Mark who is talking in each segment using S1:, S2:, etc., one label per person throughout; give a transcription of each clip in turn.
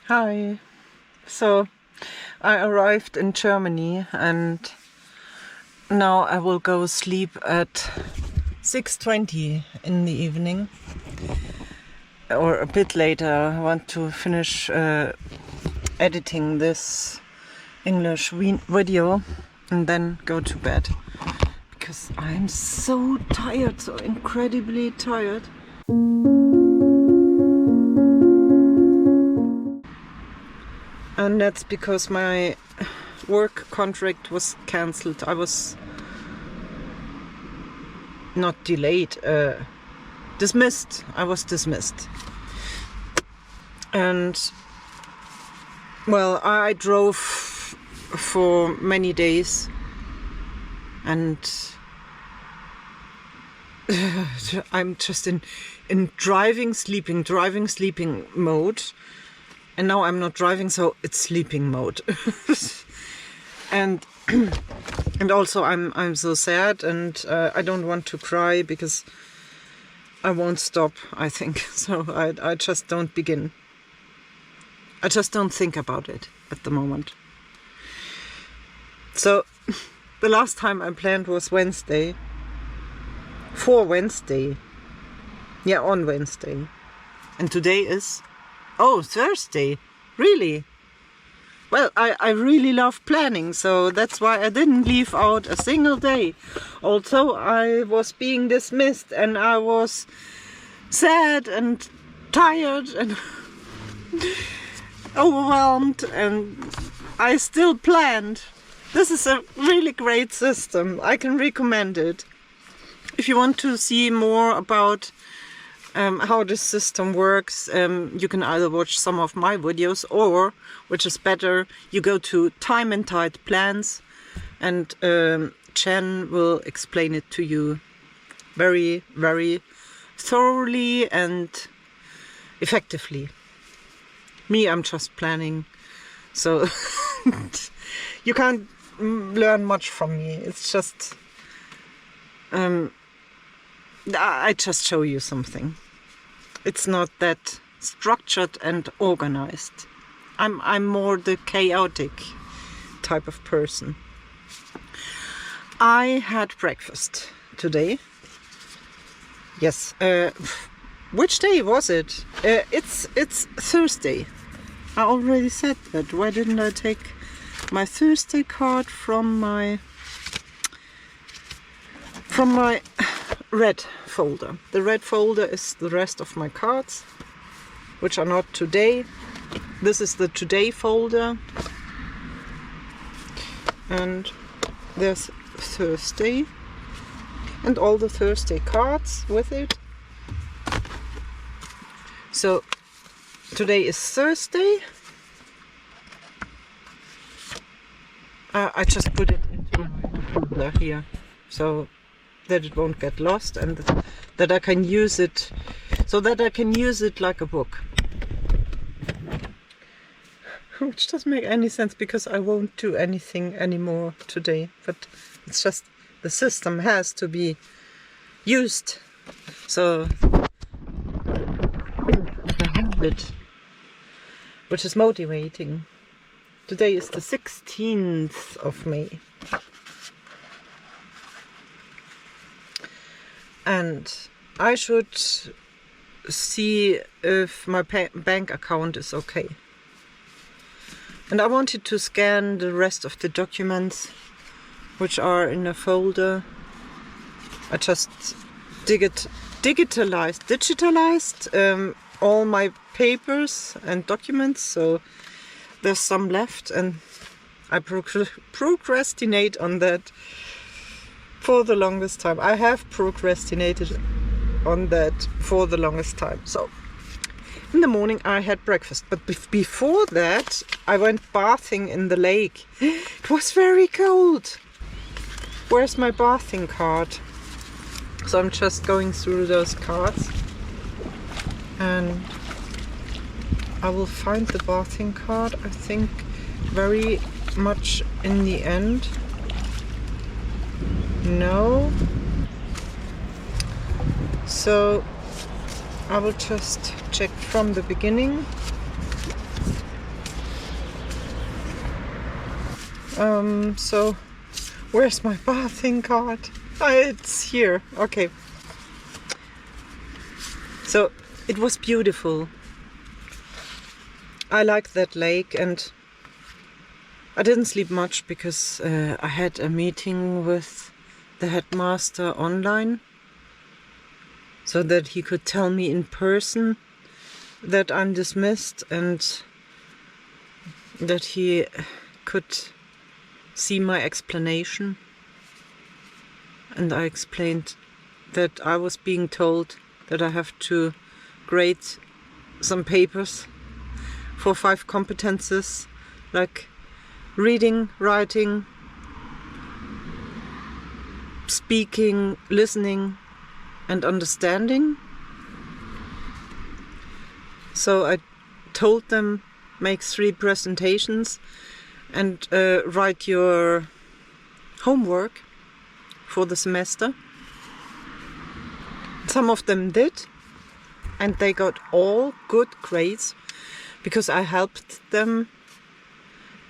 S1: Hi. So I arrived in Germany and now I will go sleep at 6:20 in the evening or a bit later. I want to finish editing this English video and then go to bed because I'm so tired, so incredibly tired. And that's because my work contract was cancelled. I was not delayed, dismissed. I was dismissed. And well, I drove for many days and I'm just in driving, sleeping mode. And now I'm not driving, so it's sleeping mode. and also I'm so sad, and I don't want to cry because I won't stop, I think. So I just don't begin. I just don't think about it at the moment. So the last time I planned was Wednesday. For Wednesday. Yeah, on Wednesday. And today is... Oh, Thursday. Really? Well, I really love planning, so that's why I didn't leave out a single day. Although I was being dismissed and I was sad and tired and overwhelmed, and I still planned. This is a really great system. I can recommend it. If you want to see more about how this system works, you can either watch some of my videos or, which is better, you go to Time and Tide Plans and Chen will explain it to you very, very thoroughly and effectively. Me, I'm just planning, so you can't learn much from me. It's just I just show you something. It's not that structured and organized. I'm more the chaotic type of person. I had breakfast today. Yes. Which day was it? It's Thursday. I already said that. Why didn't I take my Thursday card from my red folder? The red folder is the rest of my cards, which are not today. This is the today folder, and there's Thursday and all the Thursday cards with it. So today is Thursday. I just put it into my folder here so that it won't get lost and that I can use it, so that I can use it like a book. Which doesn't make any sense because I won't do anything anymore today, but it's just the system has to be used. So which is motivating. Today is the 16th of May. And I should see if my bank account is okay. And I wanted to scan the rest of the documents which are in a folder. I just digitalized all my papers and documents, so there's some left, and I procrastinate on that for the longest time. I have procrastinated on that for the longest time. So in the morning I had breakfast, but before that I went bathing in the lake. It was very cold. Where's my bathing card? So I'm just going through those cards and I will find the bathing card, I think, very much in the end. No. So I will just check from the beginning. So where's my bathing card? It's here. Okay. So it was beautiful. I liked that lake, and I didn't sleep much because I had a meeting with the headmaster online, so that he could tell me in person that I'm dismissed and that he could see my explanation. And I explained that I was being told that I have to grade some papers for 5 competences, like reading, writing, speaking, listening and understanding. So I told them, make 3 presentations and write your homework for the semester. Some of them did, and they got all good grades because I helped them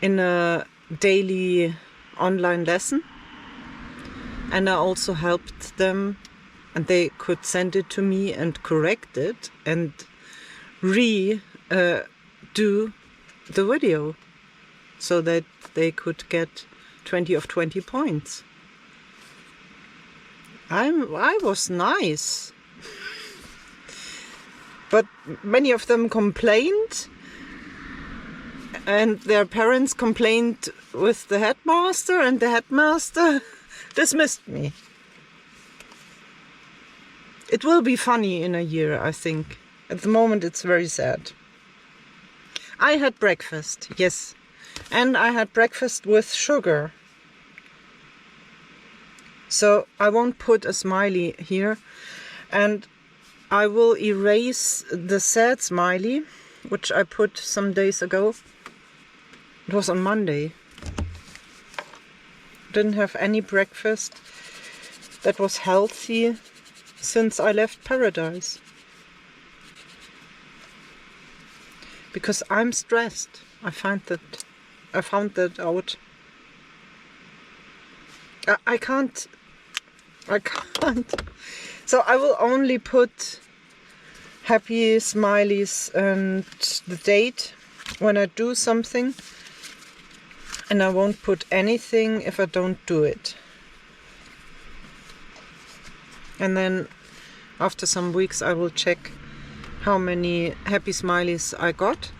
S1: in a daily online lesson, and I also helped them, and they could send it to me and correct it and do the video so that they could get 20 of 20 points. I was nice, but many of them complained, and their parents complained with the headmaster, and the headmaster dismissed me. It will be funny in a year, I think. At the moment it's very sad. I had breakfast, yes, and I had breakfast with sugar. So I won't put a smiley here, and I will erase the sad smiley, which I put some days ago. It was on Monday. Didn't have any breakfast that was healthy since I left paradise. Because I'm stressed. I found that out. I can't. So I will only put happy smileys and the date when I do something, and I won't put anything if I don't do it. And then after some weeks I will check how many happy smileys I got,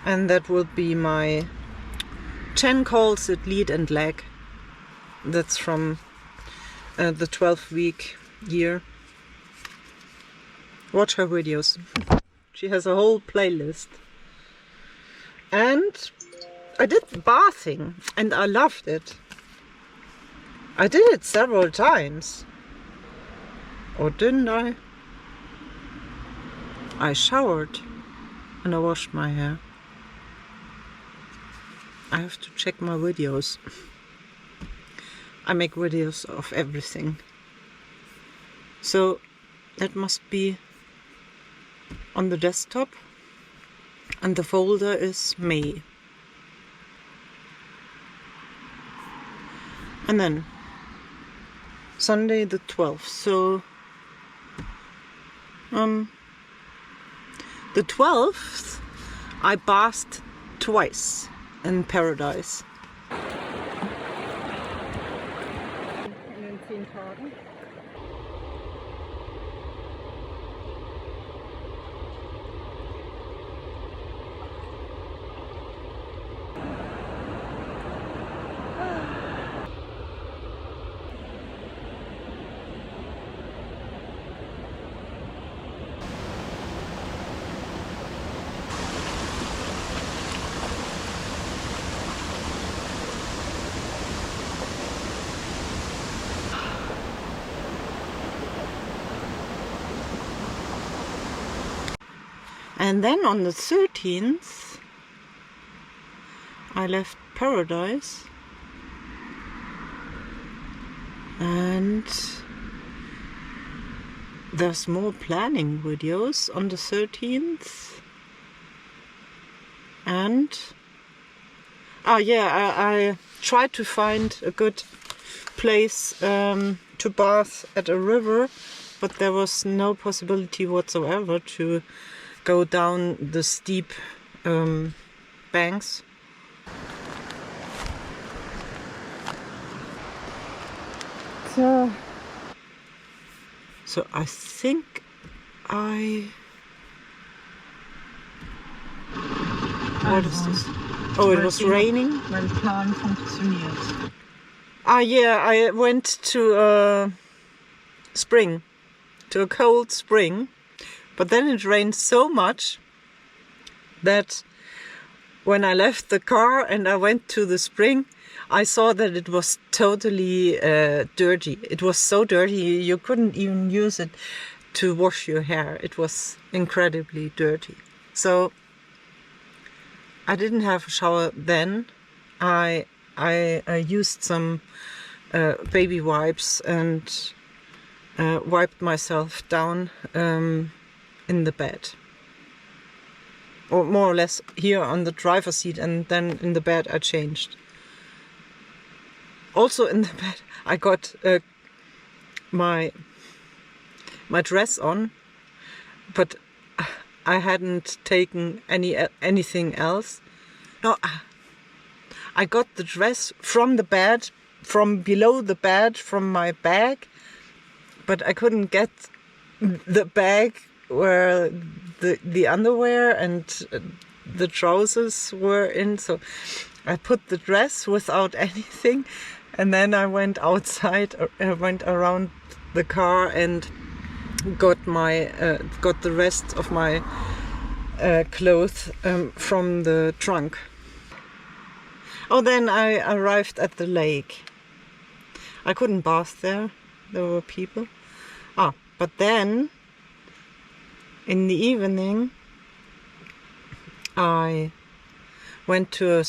S1: and that will be my 10 calls at lead and lag. That's from the 12-week year. Watch her videos. She has a whole playlist. And I did bathing and I loved it. I did it several times. Or didn't I? I showered and I washed my hair. I have to check my videos. I make videos of everything. So that must be on the desktop, and the folder is May. And then Sunday the 12th. So the 12th I bathed twice in paradise. In den 10 Tagen. And then on the 13th, I left paradise, and there's more planning videos on the 13th, and Oh yeah, I tried to find a good place to bath at a river, but there was no possibility whatsoever to go down the steep banks. So I think what is this? Oh, it was raining.
S2: Mein Plan funktioniert.
S1: Ah yeah, I went to a spring, to a cold spring, but then it rained so much that when I left the car and I went to the spring, I saw that it was totally dirty. It was so dirty you couldn't even use it to wash your hair. It was incredibly dirty. So I didn't have a shower then. I used some baby wipes and wiped myself down in the bed. Or more or less here on the driver's seat, and then in the bed I changed. Also in the bed I got my dress on, but I hadn't taken anything else. No, I got the dress from the bed, from below the bed, from my bag, but I couldn't get the bag where the underwear and the trousers were in, so I put the dress without anything, and then I went outside, went around the car and got the rest of my clothes from the trunk. Oh, then I arrived at the lake. I couldn't bath there. There were people. But then in the evening I went to a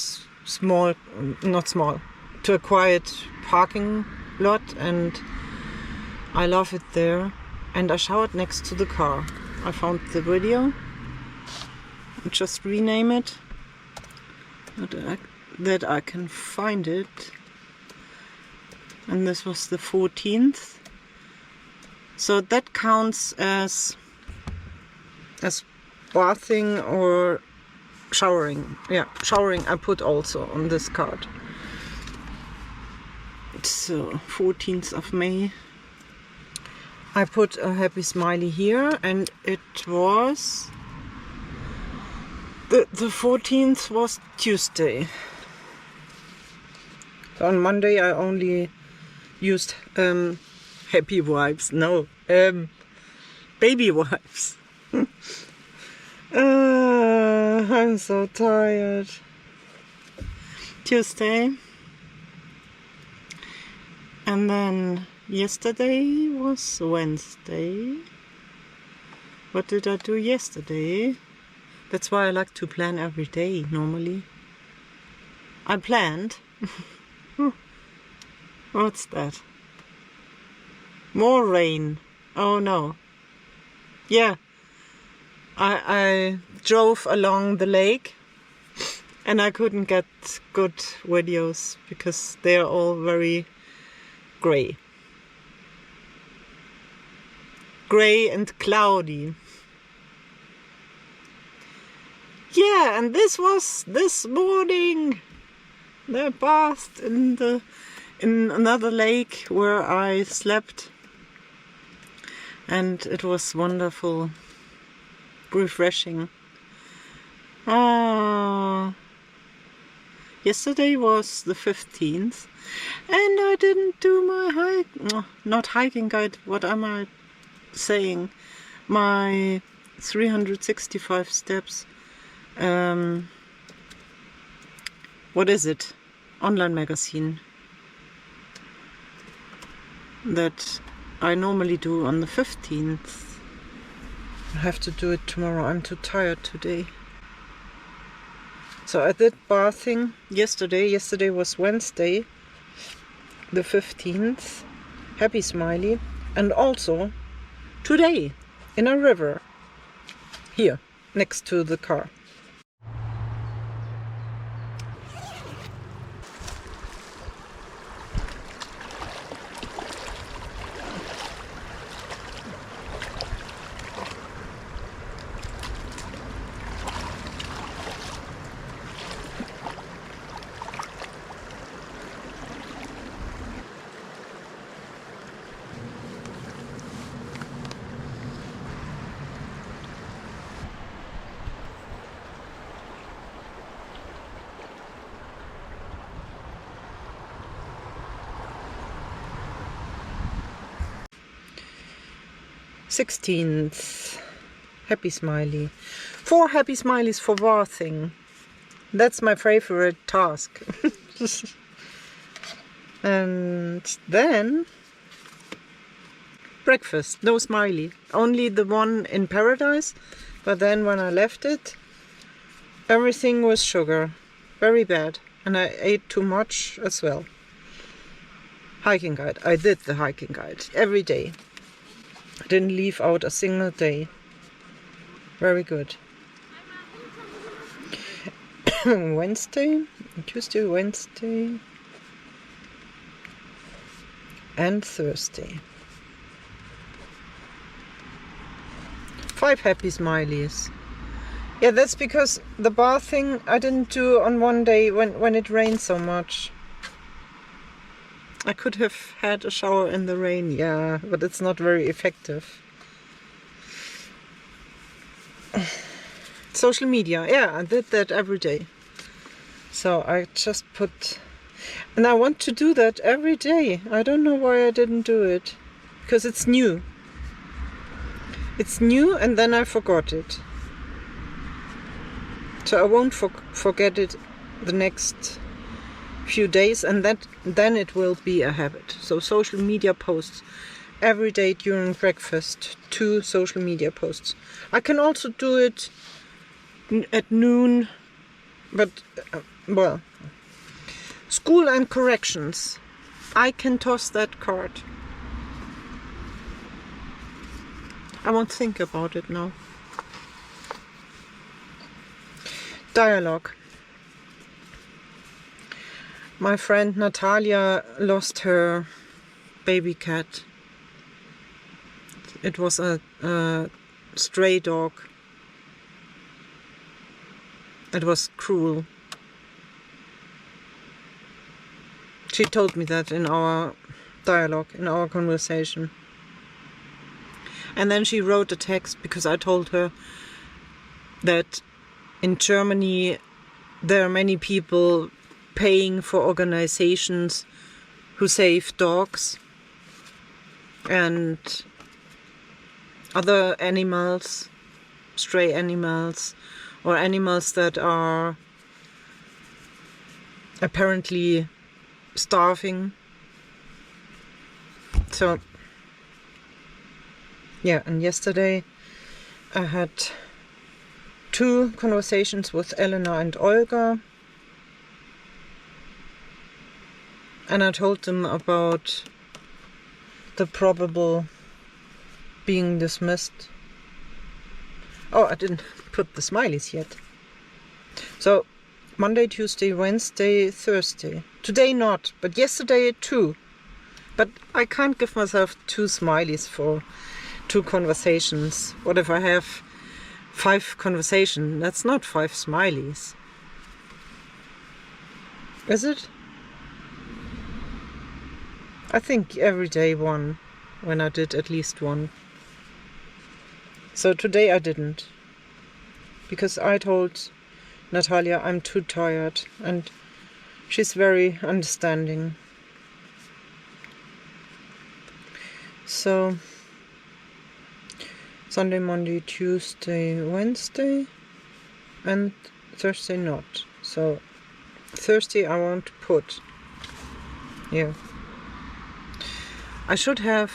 S1: to a quiet parking lot, and I love it there. And I showered next to the car. I found the video. I'll just rename it that I can find it. And this was the 14th. So that counts as bathing or showering. Yeah, showering I put also on this card. So 14th of May. I put a happy smiley here, and it was the 14th was Tuesday. So on Monday I only used happy wipes. No, baby wipes. I'm so tired. Tuesday. And then yesterday was Wednesday. What did I do yesterday? That's why I like to plan every day normally. I planned. What's that? More rain. Oh no. Yeah. I drove along the lake and I couldn't get good videos because they are all very grey. Grey and cloudy. Yeah, and this was this morning. I bathed in another lake where I slept, and it was wonderful, refreshing. Yesterday was the 15th, and I didn't do my not hiking guide, what am I saying? My 365 steps. What is it? Online magazine that I normally do on the 15th. I have to do it tomorrow. I'm too tired today. So I did bathing yesterday. Yesterday was Wednesday, the 15th. Happy smiley. And also today in a river here next to the car. 16th. Happy smiley. 4 happy smileys for bathing. That's my favorite task. And then breakfast, no smiley. Only the one in paradise. But then when I left it, everything was sugar. Very bad. And I ate too much as well. Hiking guide. I did the hiking guide every day. I didn't leave out a single day. Very good. Wednesday, Tuesday, Wednesday, and Thursday. 5 happy smileys. Yeah, that's because the bathing I didn't do on one day when it rained so much. I could have had a shower in the rain, yeah, but it's not very effective. Social media, yeah, I did that every day. So I just put... And I want to do that every day. I don't know why I didn't do it. Because it's new. It's new and then I forgot it. So I won't forget it the next few days, and then it will be a habit. So social media posts every day during breakfast. 2 social media posts. I can also do it at noon, but well, school and corrections, I can toss that card. I won't think about it now. Dialogue. My friend Natalia lost her baby cat. It was a stray dog. It was cruel. She told me that in our dialogue, in our conversation. And then she wrote a text because I told her that in Germany there are many people paying for organizations who save dogs and other animals, stray animals, or animals that are apparently starving. So, yeah, and yesterday I had 2 conversations with Elena and Olga, and I told them about the probable being dismissed. Oh, I didn't put the smileys yet. So, Monday, Tuesday, Wednesday, Thursday. Today not, but yesterday 2. But I can't give myself 2 smileys for 2 conversations. What if I have 5 conversations? That's not 5 smileys. Is it? I think every day 1, when I did at least 1. So today I didn't. Because I told Natalia I'm too tired, and she's very understanding. So Sunday, Monday, Tuesday, Wednesday, and Thursday not. So Thursday I won't put. Yeah. I should have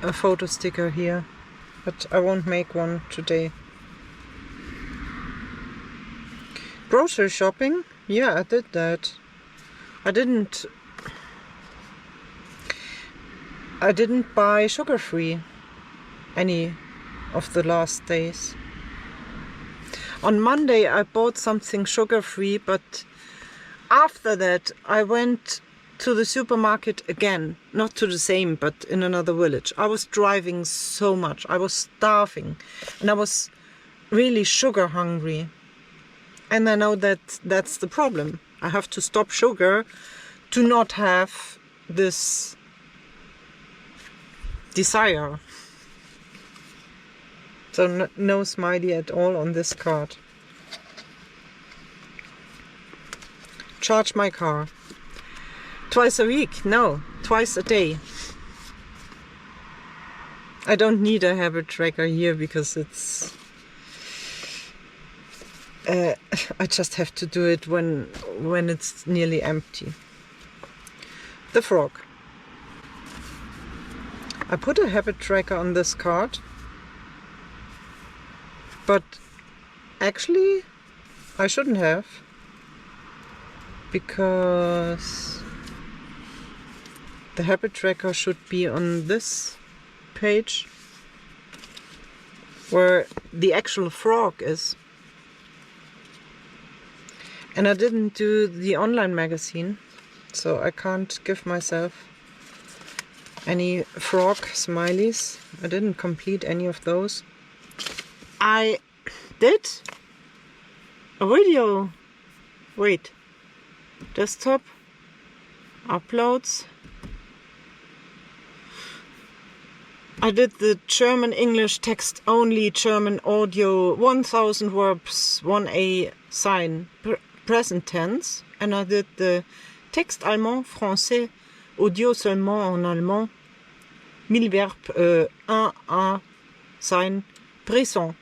S1: a photo sticker here, but I won't make one today. Grocery shopping? Yeah, I did that. I didn't buy sugar-free any of the last days. On Monday I bought something sugar-free, but after that I went to the supermarket again. Not to the same, but in another village. I was driving so much. I was starving. And I was really sugar hungry. And I know that that's the problem. I have to stop sugar to not have this desire. So no smiley at all on this card. Charge my car. Twice a week? No, twice a day. I don't need a habit tracker here because it's I just have to do it when it's nearly empty. The frog. I put a habit tracker on this card, but actually I shouldn't have, because the habit tracker should be on this page where the actual frog is. And I didn't do the online magazine, so I can't give myself any frog smileys. I didn't complete any of those. I did a video. Wait. Desktop. Uploads. I did the German English text only German audio 1000 verbs 1A sign present tense, and I did the texte allemand français audio seulement en allemand 1000 verbes 1A sign présent.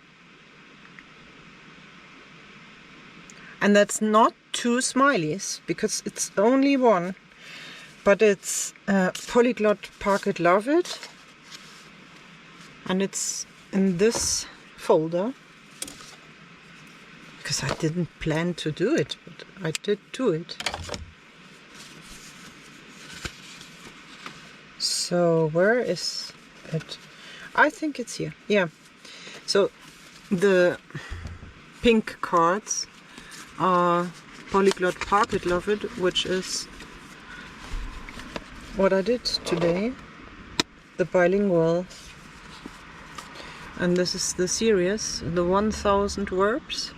S1: And that's not two smileys because it's only one, but it's Polyglot Pocket Love It. And it's in this folder, because I didn't plan to do it, but I did do it. So where is it? I think it's here. Yeah. So the pink cards are Polyglot Pocket Love It, which is what I did today, the bilingual. And this is the series, the 1000 verbs.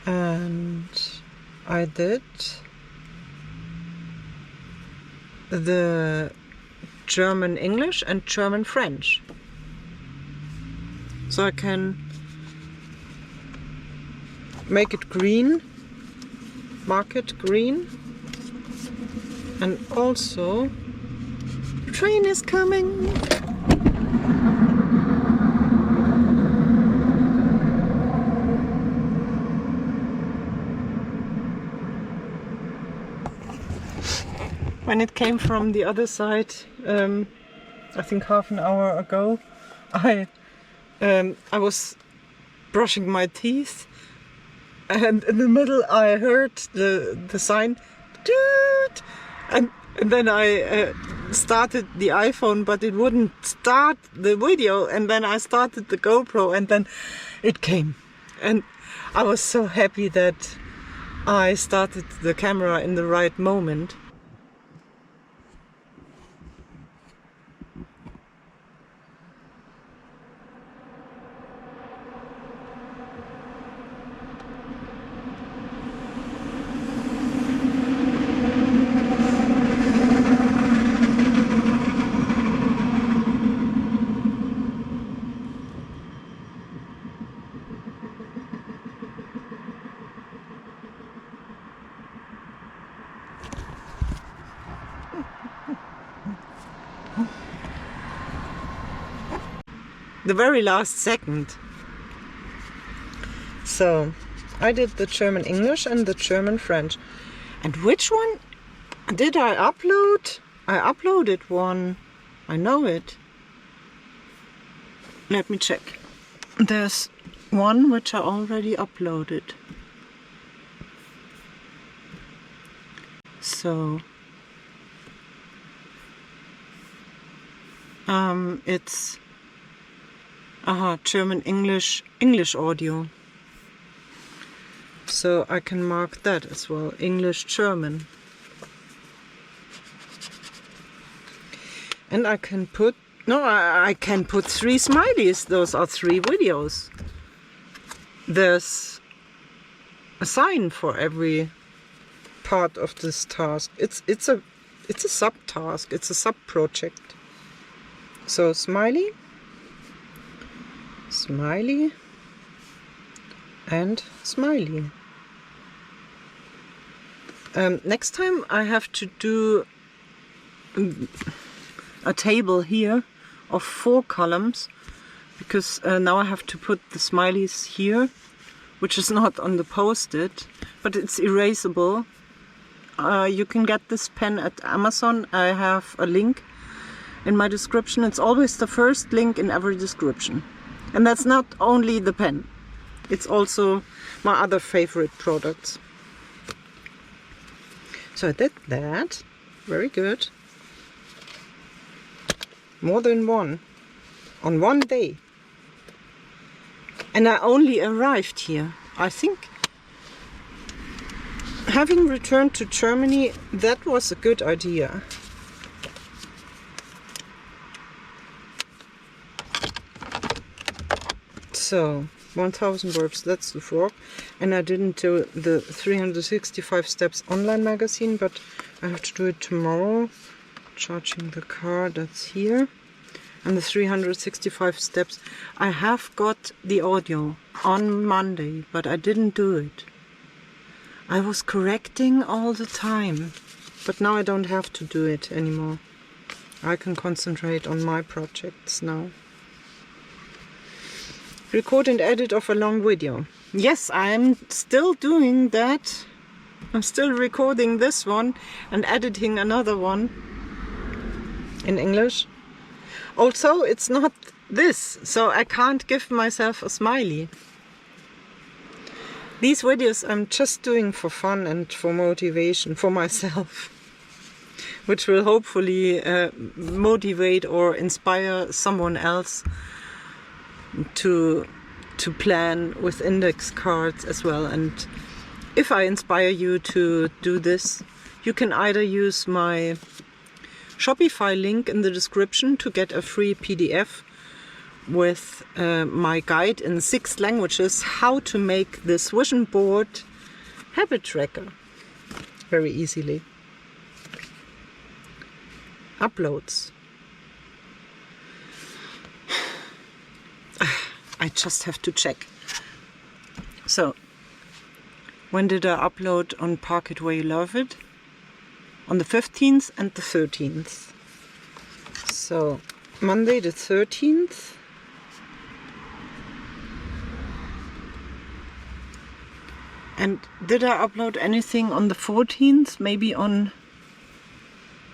S1: And I did the German English and German French. So I can make it green, mark it green, and also train is coming. When it came from the other side, I think half an hour ago, I was brushing my teeth, and in the middle I heard the sign, toot, and then I started the iPhone, but it wouldn't start the video, and then I started the GoPro, and then it came, and I was so happy that I started the camera in the right moment. The very last second. So I did the German English and the German French. And which one did I upload? I uploaded one. I know it. Let me check. There's one which I already uploaded. So it's German English audio. So I can mark that as well. English German. And I can put I can put 3 smileys. Those are 3 videos. There's a sign for every part of this task. It's a subtask. It's a sub project. So smiley, smiley, and smiley. Next time I have to do a table here of 4 columns, because now I have to put the smileys here, which is not on the post-it, but it's erasable. You can get this pen at Amazon. I have a link in my description. It's always the first link in every description. And that's not only the pen, it's also my other favorite products. So I did that. Very good. More than one on one day. And I only arrived here, I think, having returned to Germany, that was a good idea. So 1000 words, that's the frog. And I didn't do the 365 steps online magazine, but I have to do it tomorrow. Charging the car, that's here. And the 365 steps. I have got the audio on Monday, but I didn't do it. I was correcting all the time, but now I don't have to do it anymore. I can concentrate on my projects now. Record and edit of a long video. Yes, I'm still doing that. I'm still recording this one and editing another one in English. Also, it's not this, so I can't give myself a smiley. These videos I'm just doing for fun and for motivation for myself, which will hopefully motivate or inspire someone else to plan with index cards as well. And if I inspire you to do this, you can either use my Shopify link in the description to get a free PDF with my guide in 6 languages how to make this vision board habit tracker very easily. Uploads. I just have to check. So, when did I upload on Park It Where You Love It? On the 15th and the 13th. So, Monday the 13th. And did I upload anything on the 14th? Maybe on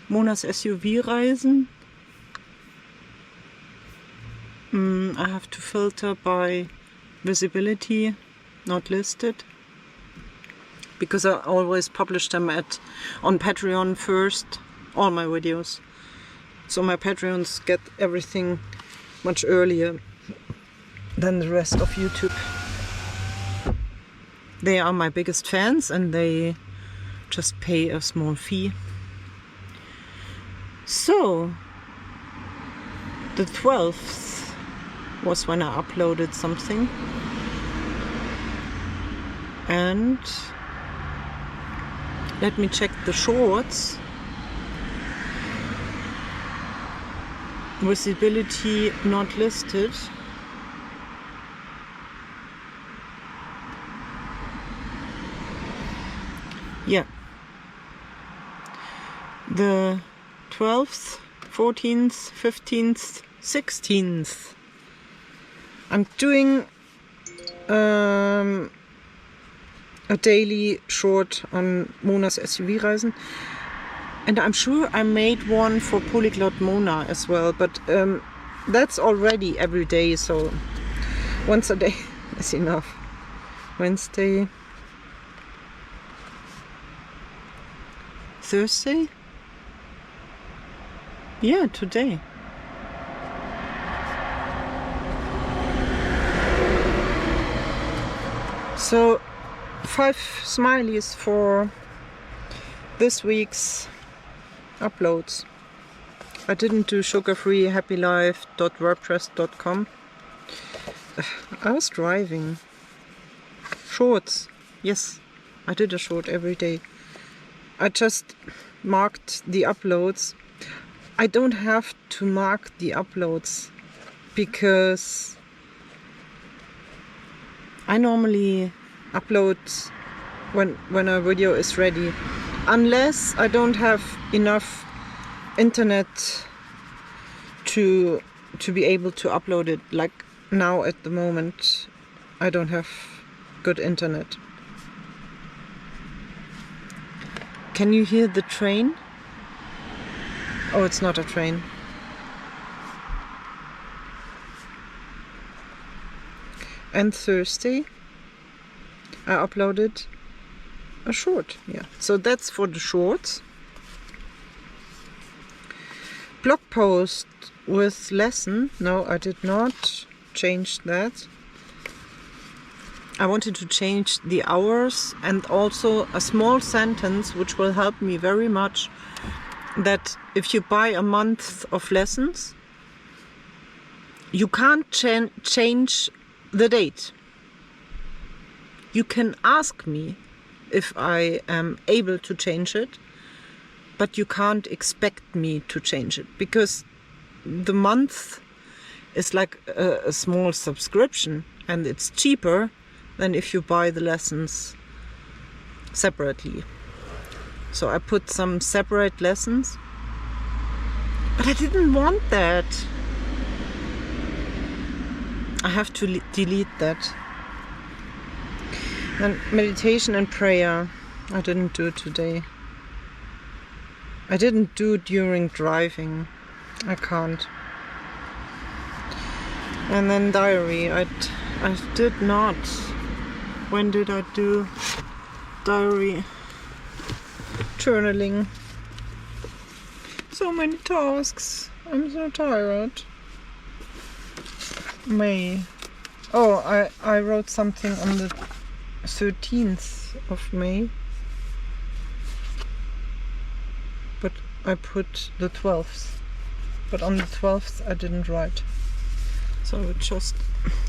S1: Mona's SUV Reisen? I have to filter by visibility, not listed. Because I always publish them on Patreon first, all my videos. So my Patreons get everything much earlier than the rest of YouTube. They are my biggest fans and they just pay a small fee. So, the 12th was when I uploaded something. And let me check the shorts. Visibility not listed. Yeah. The 12th, 14th, 15th, 16th. I'm doing a daily short on Mona's SUV Reisen. And I'm sure I made one for Polyglot Mona as well, but that's already every day, so once a day is enough. Wednesday, Thursday? Yeah, today. So 5 smileys for this week's uploads. I didn't do sugarfreehappylife.wordpress.com. I was driving. Shorts. Yes, I did a short every day. I just marked the uploads. I don't have to mark the uploads because I normally upload when a video is ready, unless I don't have enough internet to be able to upload it. Like now at the moment I don't have good internet. Can you hear the train? Oh, it's not a train. And Thursday I uploaded a short. Yeah, so that's for the shorts. Blog post with lesson. No, I did not change that. I wanted to change the hours and also a small sentence which will help me very much, that if you buy a month of lessons, you can't change the date. You can ask me if I am able to change it, but you can't expect me to change it, because the month is like a small subscription and it's cheaper than if you buy the lessons separately. So I put some separate lessons, but I didn't want that. I have to delete that. And meditation and prayer, I didn't do today. I didn't do during driving. I can't. And then diary, I did not. When did I do diary? Journaling. So many tasks. I'm so tired. May. Oh, I wrote something on the 13th of May. But I put the 12th. But on the 12th I didn't write. So I would just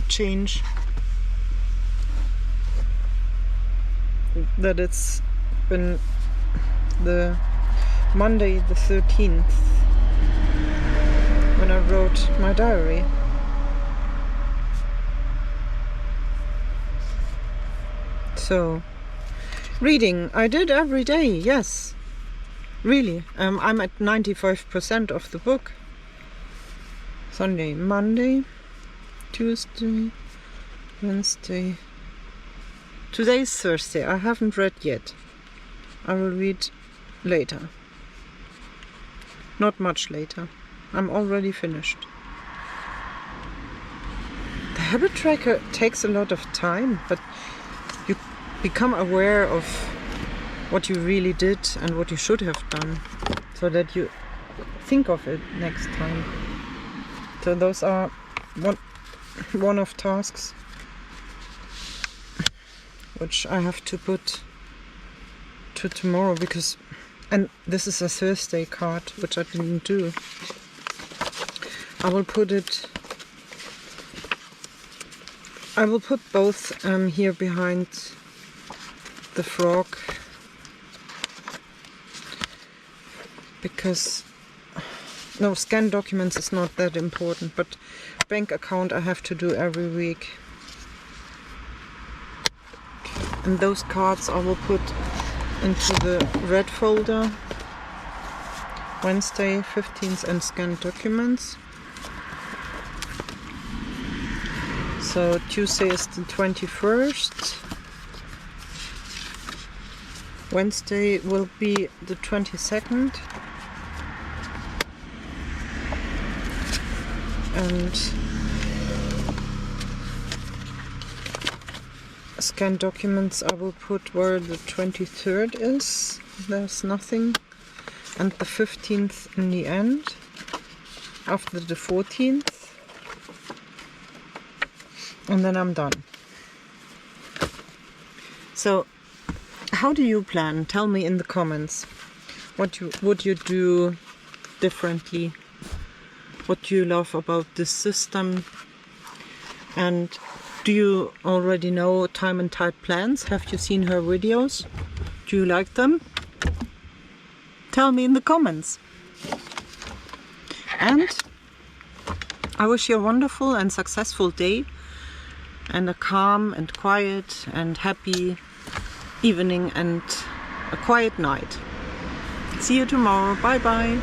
S1: change that it's been the Monday the 13th when I wrote my diary. So, reading, I did every day, yes. Really, I'm at 95% of the book. Sunday, Monday, Tuesday, Wednesday. Today is Thursday. I haven't read yet. I will read later. Not much later. I'm already finished. The habit tracker takes a lot of time, but you become aware of what you really did and what you should have done, so that you think of it next time. So those are one of tasks which I have to put to tomorrow, because, and this is a Thursday card which I didn't do. I will put both here behind the frog, because no, scan documents is not that important, but bank account I have to do every week. And those cards I will put into the red folder. Wednesday 15th and scan documents. So Tuesday is the 21st. Wednesday will be the 22nd. And scan documents I will put where the 23rd is. There's nothing. And the 15th in the end, after the 14th. And then I'm done. So, how do you plan? Tell me in the comments. What would you do differently? What do you love about this system? And do you already know Time and Tide plans? Have you seen her videos? Do you like them? Tell me in the comments. And I wish you a wonderful and successful day, and a calm and quiet and happy evening and a quiet night. See you tomorrow. Bye bye.